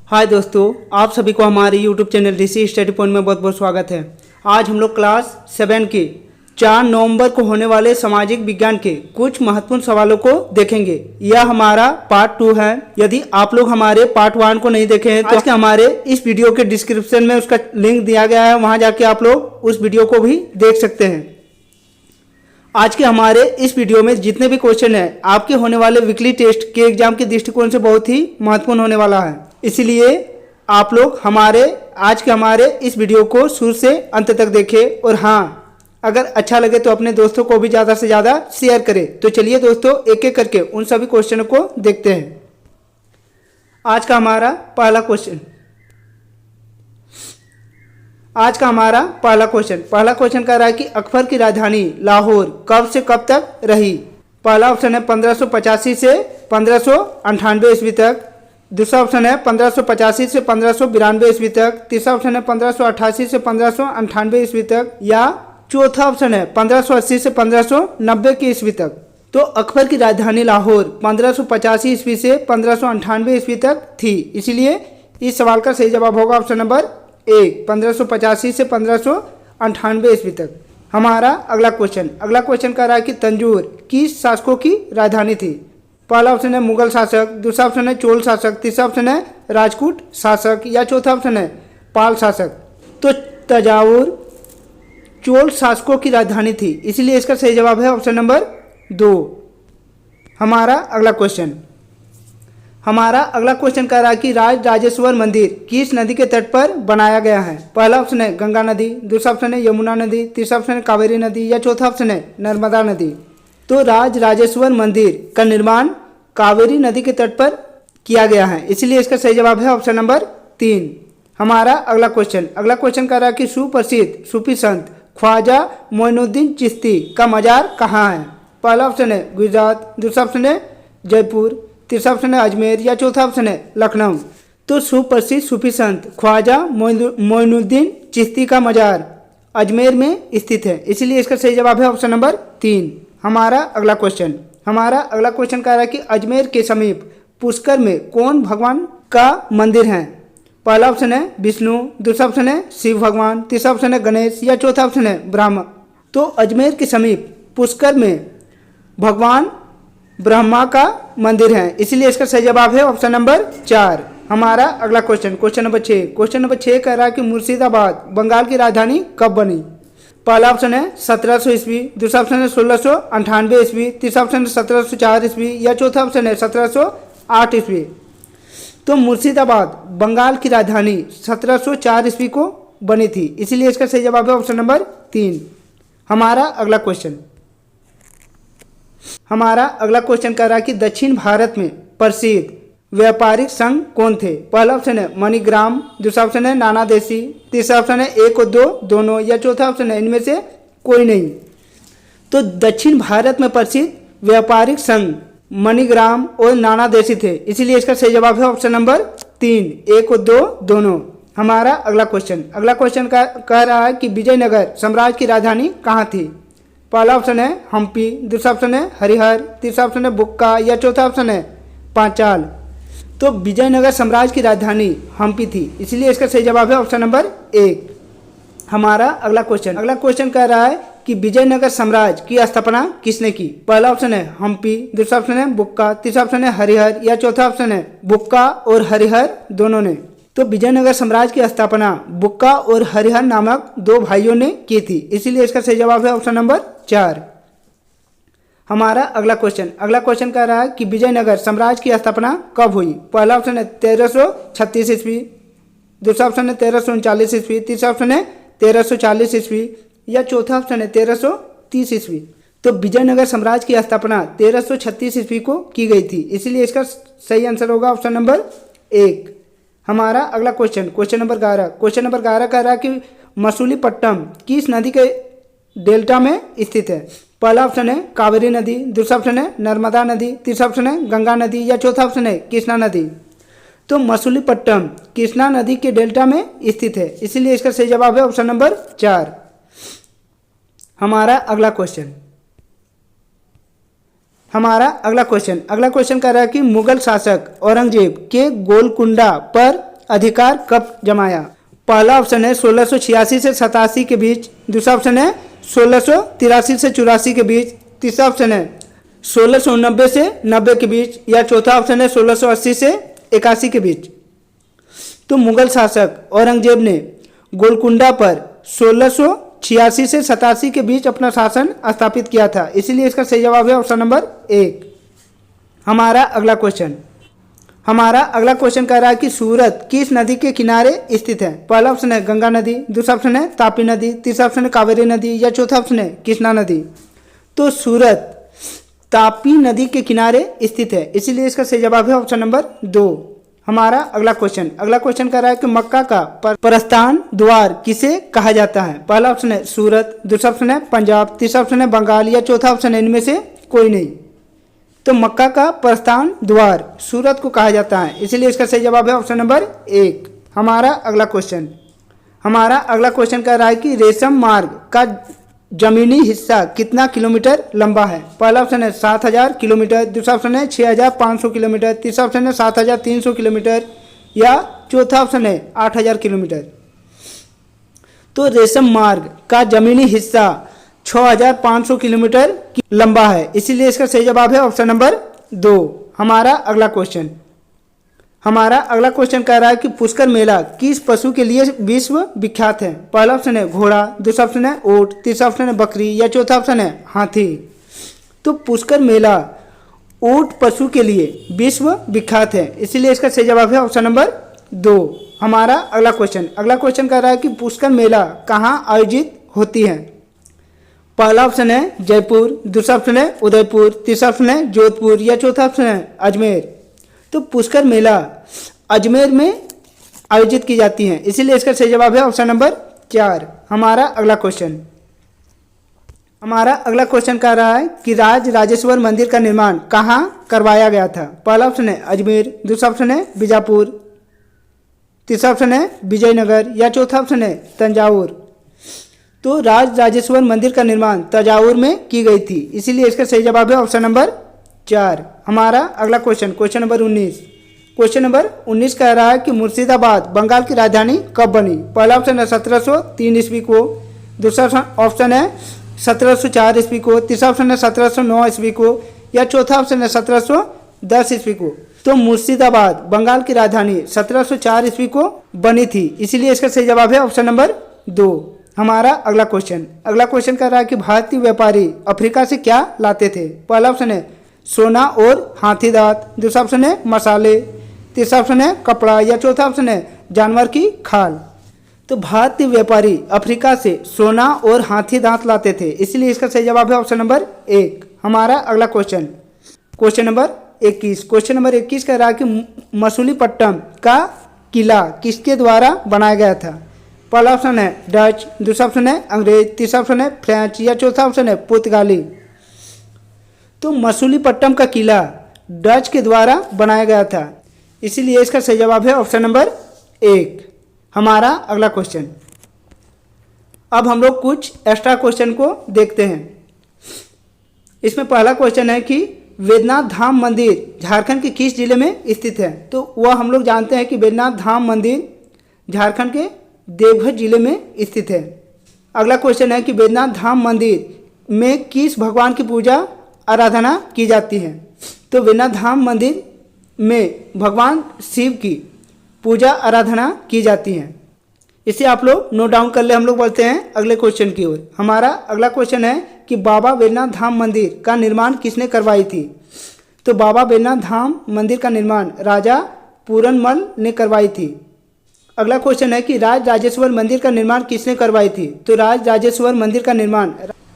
हाय दोस्तों, आप सभी को हमारे YouTube चैनल ऋषि स्टडी पॉइंट में बहुत बहुत स्वागत है। आज हम लोग क्लास 7 के 4 नवंबर को होने वाले सामाजिक विज्ञान के कुछ महत्वपूर्ण सवालों को देखेंगे। यह हमारा पार्ट 2 है। यदि आप लोग हमारे पार्ट 1 को नहीं देखे हैं तो आज के हमारे इस वीडियो के डिस्क्रिप्शन में उसका लिंक दिया गया है, वहां जाके आप लोग उस वीडियो को भी देख सकते हैं। आज के हमारे इस वीडियो में जितने भी क्वेश्चन हैं आपके होने वाले वीकली टेस्ट के एग्जाम के दृष्टिकोण से बहुत ही महत्वपूर्ण होने वाला है, इसलिए आप लोग आज के हमारे इस वीडियो को शुरू से अंत तक देखें। और हाँ, अगर अच्छा लगे तो अपने दोस्तों को भी ज़्यादा से ज़्यादा शेयर करें। तो चलिए दोस्तों, एक एक करके उन सभी क्वेश्चनों को देखते हैं। आज का हमारा पहला क्वेश्चन कह रहा है कि अकबर की राजधानी लाहौर कब से कब तक रही। पहला ऑप्शन है 1585 से 1598 ईस्वी तक। दूसरा ऑप्शन है 1585 से 1592 ईस्वी तक। तीसरा ऑप्शन है 1588 से 1598 ईस्वी तक। या चौथा ऑप्शन है 1580 से 1590 की ईस्वी तक। तो अकबर की राजधानी लाहौर 1585 ईस्वी से 1598 ईस्वी तक थी, इसलिए इस सवाल का सही जवाब होगा ऑप्शन नंबर 1, 1585 से 1598 ईस्वी तक। हमारा अगला क्वेश्चन कह रहा है कि तंजौर किस शासकों की राजधानी थी। पहला ऑप्शन है मुगल शासक, दूसरा ऑप्शन है चोल शासक, तीसरा ऑप्शन है राजपूत शासक या चौथा ऑप्शन है पाल शासक। तो तंजौर चोल शासकों की राजधानी थी, इसलिए इसका सही जवाब है ऑप्शन नंबर 2। हमारा अगला क्वेश्चन कह रहा है कि राजराजेश्वर मंदिर किस नदी के तट पर बनाया गया है। पहला ऑप्शन है गंगा नदी, दूसरा ऑप्शन है यमुना नदी, तीसरा ऑप्शन है कावेरी नदी या चौथा ऑप्शन है नर्मदा नदी। तो राजराजेश्वर मंदिर का निर्माण कावेरी नदी के तट पर किया गया है, इसलिए इसका सही जवाब है ऑप्शन नंबर 3। हमारा अगला क्वेश्चन कह रहा है कि सुप्रसिद्ध सूफी संत ख्वाजा मोइनुद्दीन चिश्ती का मजार कहाँ है। पहला ऑप्शन है गुजरात, दूसरा ऑप्शन है जयपुर, तीसरा ऑप्शन है अजमेर या चौथा ऑप्शन है लखनऊ। तो सुप्रसिद्ध सूफी संत ख्वाजा मोइनुद्दीन चिश्ती का मजार अजमेर में स्थित है, इसलिए इसका सही जवाब है ऑप्शन नंबर 3। हमारा अगला क्वेश्चन कह रहा है कि अजमेर के समीप पुष्कर में कौन भगवान का मंदिर है। पहला ऑप्शन है विष्णु, दूसरा ऑप्शन है शिव भगवान, तीसरा ऑप्शन है गणेश या चौथा ऑप्शन है ब्रह्मा। तो अजमेर के समीप पुष्कर में भगवान ब्रह्मा का मंदिर है, इसलिए इसका सही जवाब है ऑप्शन नंबर 4। हमारा अगला क्वेश्चन नंबर 6 कह रहा है कि मुर्शिदाबाद बंगाल की राजधानी कब बनी। पहला ऑप्शन है 1700 ईस्वी, दूसरा ऑप्शन है 1698 ईस्वी, तीसरा ऑप्शन है 1704 ईस्वी या चौथा ऑप्शन है 1708 ईस्वी। तो मुर्शिदाबाद बंगाल की राजधानी 1704 ईस्वी को बनी थी, इसीलिए इसका सही जवाब है ऑप्शन नंबर 3। हमारा अगला क्वेश्चन कह रहा है कि दक्षिण भारत में प्रसिद्ध व्यापारिक संघ कौन थे। पहला ऑप्शन है मणिग्राम, दूसरा ऑप्शन है नाना देशी, तीसरा ऑप्शन है 1 और 2 दोनों या चौथा ऑप्शन है इनमें से कोई नहीं। तो दक्षिण भारत में प्रसिद्ध व्यापारिक संघ मणिग्राम और नाना देशी थे, इसीलिए इसका सही जवाब है ऑप्शन नंबर 3, 1 और 2 दोनों। हमारा अगला क्वेश्चन कह रहा है कि विजयनगर साम्राज्य की राजधानी कहाँ थी। पहला ऑप्शन है हम्पी, दूसरा ऑप्शन है हरिहर, तीसरा ऑप्शन है बुक्का या चौथा ऑप्शन है पांचाल। तो विजयनगर साम्राज्य की राजधानी हम्पी थी, इसलिए इसका सही जवाब है ऑप्शन नंबर 1। हमारा अगला क्वेश्चन कह रहा है कि विजयनगर साम्राज्य की स्थापना किसने की। पहला ऑप्शन है हम्पी, दूसरा ऑप्शन है बुक्का, तीसरा ऑप्शन है हरिहर या चौथा ऑप्शन है बुक्का और हरिहर दोनों ने। तो विजयनगर साम्राज्य की स्थापना बुक्का और हरिहर नामक 2 भाइयों ने की थी, इसीलिए इसका सही जवाब है ऑप्शन नंबर 4। हमारा अगला क्वेश्चन कह रहा है कि विजयनगर साम्राज्य की स्थापना कब हुई। पहला ऑप्शन है 1336 ईस्वी, दूसरा ऑप्शन है 1339 ईस्वी, तीसरा ऑप्शन है 1340 ईस्वी या चौथा ऑप्शन है 1330 ईस्वी। तो विजयनगर साम्राज्य की स्थापना 1336 ईस्वी को की गई थी, इसीलिए इसका सही आंसर होगा ऑप्शन नंबर 1। हमारा अगला क्वेश्चन नंबर 11 कह रहा है कि मसूलीपट्टनम किस नदी के डेल्टा में स्थित है। पहला ऑप्शन है कावेरी नदी, दूसरा ऑप्शन है नर्मदा नदी, तीसरा ऑप्शन है गंगा नदी या चौथा ऑप्शन है कृष्णा नदी। तो मसूलीपट्टनम कृष्णा नदी के डेल्टा में स्थित है, इसीलिए इसका सही जवाब है ऑप्शन नंबर 4। हमारा अगला क्वेश्चन अगला क्वेश्चन कह रहा है कि मुगल शासक औरंगजेब के गोलकुंडा पर अधिकार कब जमाया? पहला ऑप्शन है 1686 से 87 के बीच, दूसरा ऑप्शन है 1683 से 84 के बीच, तीसरा ऑप्शन है 1690 से 90 के बीच, या चौथा ऑप्शन है 1680 से 81 के बीच। तो मुगल शासक औरंगजेब ने गोलकुंडा पर 1686 से 87 के बीच अपना शासन स्थापित किया था, इसीलिए इसका सही जवाब है ऑप्शन नंबर 1। हमारा अगला क्वेश्चन कह रहा है कि सूरत किस नदी के किनारे स्थित है? पहला ऑप्शन है गंगा नदी, दूसरा ऑप्शन है तापी नदी, तीसरा ऑप्शन है कावेरी नदी, या चौथा ऑप्शन है कृष्णा नदी। तो सूरत तापी नदी के किनारे स्थित है, इसीलिए इसका सही जवाब है ऑप्शन नंबर 2। हमारा अगला क्वेश्चन कह रहा है कि मक्का का प्रस्थान द्वार किसे कहा जाता है? पहला ऑप्शन है सूरत, दूसरा ऑप्शन है पंजाब, तीसरा ऑप्शन है बंगाल, या चौथा ऑप्शन है इनमें से कोई नहीं। तो मक्का का प्रस्थान द्वार सूरत को कहा जाता है, इसीलिए इसका सही जवाब है ऑप्शन नंबर 1। हमारा अगला क्वेश्चन कह रहा है कि रेशम मार्ग का जमीनी हिस्सा कितना किलोमीटर लंबा है? पहला ऑप्शन है 7000 किलोमीटर, दूसरा ऑप्शन है 6500 किलोमीटर, तीसरा ऑप्शन है 7300 किलोमीटर, या चौथा ऑप्शन है 8000 किलोमीटर। तो रेशम मार्ग का जमीनी हिस्सा 6500 किलोमीटर लंबा है, इसीलिए इसका सही जवाब है ऑप्शन नंबर 2। हमारा अगला क्वेश्चन कह रहा है कि पुष्कर मेला किस पशु के लिए विश्व विख्यात है? पहला ऑप्शन है घोड़ा, दूसरा ऑप्शन है ऊंट, तीसरा ऑप्शन है बकरी, या चौथा ऑप्शन है हाथी। तो पुष्कर मेला ऊंट पशु के लिए विश्व विख्यात है, इसीलिए इसका सही जवाब है ऑप्शन नंबर 2। हमारा अगला क्वेश्चन कह रहा है कि पुष्कर मेला कहाँ आयोजित होती है? पहला ऑप्शन है जयपुर, दूसरा ऑप्शन है उदयपुर, तीसरा ऑप्शन है जोधपुर, या चौथा ऑप्शन है अजमेर। तो पुष्कर मेला अजमेर में आयोजित की जाती है, इसीलिए इसका सही जवाब है ऑप्शन नंबर 4। हमारा अगला क्वेश्चन कह रहा है कि राज राजेश्वर मंदिर का निर्माण कहाँ करवाया गया था? पहला ऑप्शन है अजमेर, दूसरा ऑप्शन है बीजापुर, तीसरा ऑप्शन है विजयनगर, या चौथा ऑप्शन है तंजावुर। तो राज राजेश्वर मंदिर का निर्माण तंजावुर में की गई थी, इसीलिए इसका सही जवाब है ऑप्शन नंबर 4। हमारा अगला क्वेश्चन नंबर 19 कह रहा है कि मुर्शिदाबाद बंगाल की राजधानी कब बनी? पहला ऑप्शन है 1703 ईस्वी को, दूसरा ऑप्शन है 1704 ईस्वी को, तीसरा ऑप्शन है 1709 ईस्वी को, या चौथा ऑप्शन है 1710 ईस्वी को। तो मुर्शिदाबाद बंगाल की राजधानी 1704 ईस्वी को बनी थी, इसीलिए इसका सही जवाब है ऑप्शन नंबर 2। हमारा अगला क्वेश्चन कह रहा है कि भारतीय व्यापारी अफ्रीका से क्या लाते थे? पहला ऑप्शन है सोना और हाथी दांत, दूसरा ऑप्शन है मसाले, तीसरा ऑप्शन है कपड़ा, या चौथा ऑप्शन है जानवर की खाल। तो भारतीय व्यापारी अफ्रीका से सोना और हाथी दांत लाते थे, इसलिए इसका सही जवाब है ऑप्शन नंबर 1। हमारा अगला क्वेश्चन नंबर 21 कह रहा है कि मसूलीपट्टनम का किला किसके द्वारा बनाया गया था? पहला ऑप्शन है डच, दूसरा ऑप्शन है अंग्रेज, तीसरा ऑप्शन है फ्रेंच, या चौथा ऑप्शन है पुर्तगाली। तो मसूलीपट्टनम का किला डच के द्वारा बनाया गया था, इसीलिए इसका सही जवाब है ऑप्शन नंबर 1। हमारा अगला क्वेश्चन। अब हम लोग कुछ एक्स्ट्रा क्वेश्चन को देखते हैं। इसमें पहला क्वेश्चन है कि वैद्यनाथ धाम मंदिर झारखंड के किस जिले में स्थित है? तो वह हम लोग जानते हैं कि वैद्यनाथ धाम मंदिर झारखंड के देवघर जिले में स्थित है। अगला क्वेश्चन है कि वैद्यनाथ धाम मंदिर में किस भगवान की पूजा आराधना की जाती है? तो वैद्यनाथ धाम मंदिर में भगवान शिव की पूजा आराधना की जाती है। इसे आप लोग नोट डाउन कर ले। हम लोग बढ़ते हैं अगले क्वेश्चन की ओर। हमारा अगला क्वेश्चन है कि बाबा वैद्यनाथ धाम मंदिर का निर्माण किसने करवाई थी? तो बाबा वैद्यनाथ धाम मंदिर का निर्माण राजा पूरनमल ने करवाई थी। अगला क्वेश्चन है कि राज राजेश्वर मंदिर का निर्माण किसने करवाई थी? तो राज राजेश्वर मंदिर का निर्माण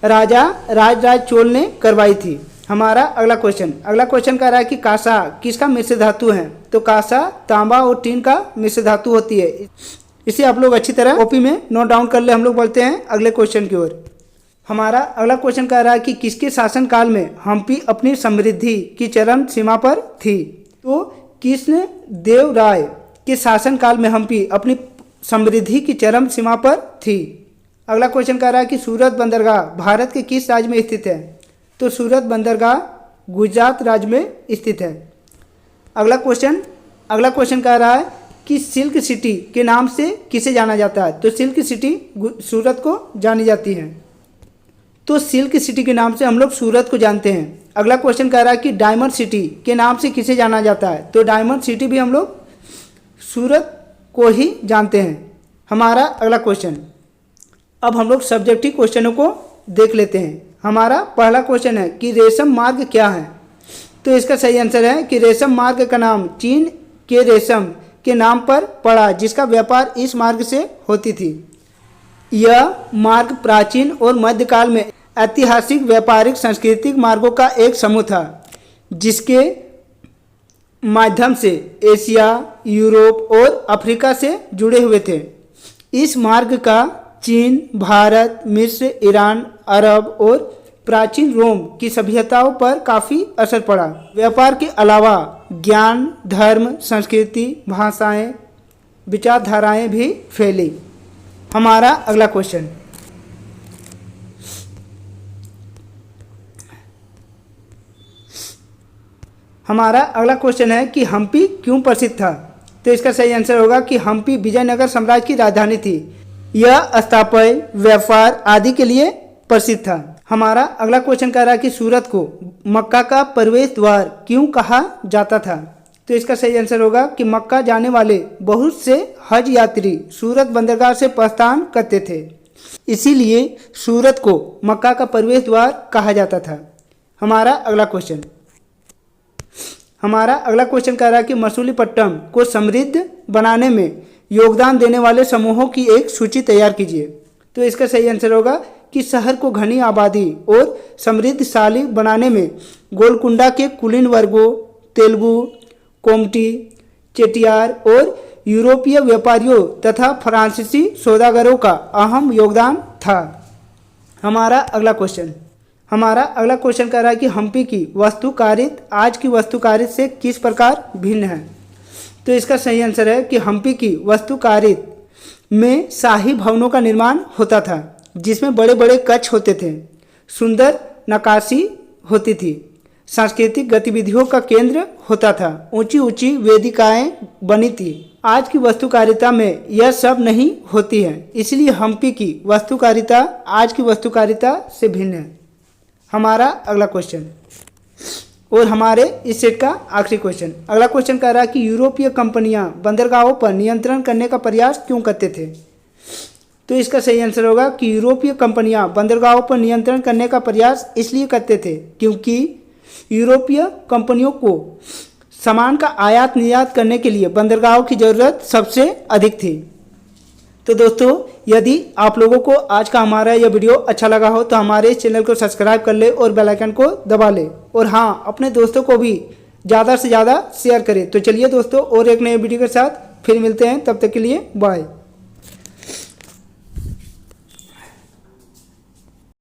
राजा राजराज चोल ने करवाई थी। हमारा अगला क्वेश्चन कह रहा है कि कांसा किसका मिश्र धातु है? तो कांसा तांबा और टीन का मिश्र धातु होती है। इसे आप लोग अच्छी तरह कॉपी में नोट डाउन कर ले। हम लोग बढ़ते हैं अगले क्वेश्चन की ओर। हमारा अगला क्वेश्चन कह रहा है कि किसके शासनकाल में हम्पी अपनी समृद्धि की चरम सीमा पर थी? तो कृष्ण देव राय के शासनकाल में हम्पी अपनी समृद्धि की चरम सीमा पर थी। अगला क्वेश्चन कह रहा है कि सूरत बंदरगाह भारत के किस राज्य में स्थित है? तो सूरत बंदरगाह गुजरात राज्य में स्थित है। अगला क्वेश्चन कह रहा है कि सिल्क सिटी के नाम से किसे जाना जाता है? तो सिल्क सिटी सूरत को जानी जाती है। तो सिल्क सिटी के नाम से हम लोग सूरत को जानते हैं। अगला क्वेश्चन कह रहा है कि डायमंड सिटी के नाम से किसे जाना जाता है? तो डायमंड सिटी भी हम लोग सूरत को ही जानते हैं। हमारा अगला क्वेश्चन, अब हम लोग सब्जेक्टिव क्वेश्चनों को देख लेते हैं। हमारा पहला क्वेश्चन है कि रेशम मार्ग क्या है? तो इसका सही आंसर है कि रेशम मार्ग का नाम चीन के रेशम के नाम पर पड़ा, जिसका व्यापार इस मार्ग से होती थी। यह मार्ग प्राचीन और मध्यकाल में ऐतिहासिक व्यापारिक सांस्कृतिक मार्गों का एक समूह था, जिसके माध्यम से एशिया, यूरोप और अफ्रीका से जुड़े हुए थे। इस मार्ग का चीन, भारत, मिस्र, ईरान, अरब और प्राचीन रोम की सभ्यताओं पर काफ़ी असर पड़ा। व्यापार के अलावा ज्ञान, धर्म, संस्कृति, भाषाएं, विचारधाराएं भी फैली। हमारा अगला क्वेश्चन, हमारा अगला क्वेश्चन है कि हम्पी क्यों प्रसिद्ध था? तो इसका सही आंसर होगा कि हम्पी विजयनगर साम्राज्य की राजधानी थी। यह स्थापत्य, व्यापार आदि के लिए प्रसिद्ध था। हमारा अगला क्वेश्चन कह रहा है कि सूरत को मक्का का प्रवेश द्वार क्यों कहा जाता था? तो इसका सही आंसर होगा कि मक्का जाने वाले बहुत से हज यात्री सूरत बंदरगाह से प्रस्थान करते थे, इसीलिए सूरत को मक्का का प्रवेश द्वार कहा जाता था। हमारा अगला क्वेश्चन, हमारा अगला क्वेश्चन कह रहा है कि मछलीपट्टनम को समृद्ध बनाने में योगदान देने वाले समूहों की एक सूची तैयार कीजिए। तो इसका सही आंसर होगा कि शहर को घनी आबादी और समृद्धशाली बनाने में गोलकुंडा के कुलीन वर्गों, तेलुगु, कोमटी, चेटियार और यूरोपीय व्यापारियों तथा फ्रांसीसी सौदागरों का अहम योगदान था। हमारा अगला क्वेश्चन, हमारा अगला क्वेश्चन कह रहा है कि हम्पी की वास्तुकारित आज की वास्तुकारित से किस प्रकार भिन्न है? तो इसका सही आंसर है कि हम्पी की वास्तुकारित में शाही भवनों का निर्माण होता था, जिसमें बड़े बड़े कक्ष होते थे, सुंदर नक्काशी होती थी, सांस्कृतिक गतिविधियों का केंद्र होता था, ऊंची ऊंची वेदिकाएं बनी थी। आज की वास्तुकारिता में यह सब नहीं होती है, इसलिए हम्पी की वास्तुकारिता आज की वास्तुकारिता से भिन्न है। हमारा अगला क्वेश्चन और हमारे इस सेट का आखिरी क्वेश्चन, अगला क्वेश्चन कह रहा है कि यूरोपीय कंपनियां बंदरगाहों पर नियंत्रण करने का प्रयास क्यों करते थे? तो इसका सही आंसर होगा कि यूरोपीय कंपनियां बंदरगाहों पर नियंत्रण करने का प्रयास इसलिए करते थे क्योंकि यूरोपीय कंपनियों को सामान का आयात निर्यात करने के लिए बंदरगाहों की ज़रूरत सबसे अधिक थी। तो दोस्तों, यदि आप लोगों को आज का हमारा यह वीडियो अच्छा लगा हो तो हमारे इस चैनल को सब्सक्राइब कर ले और बेल आइकन को दबा ले, और हाँ, अपने दोस्तों को भी ज़्यादा से ज़्यादा शेयर करें। तो चलिए दोस्तों, और एक नए वीडियो के साथ फिर मिलते हैं, तब तक के लिए बाय।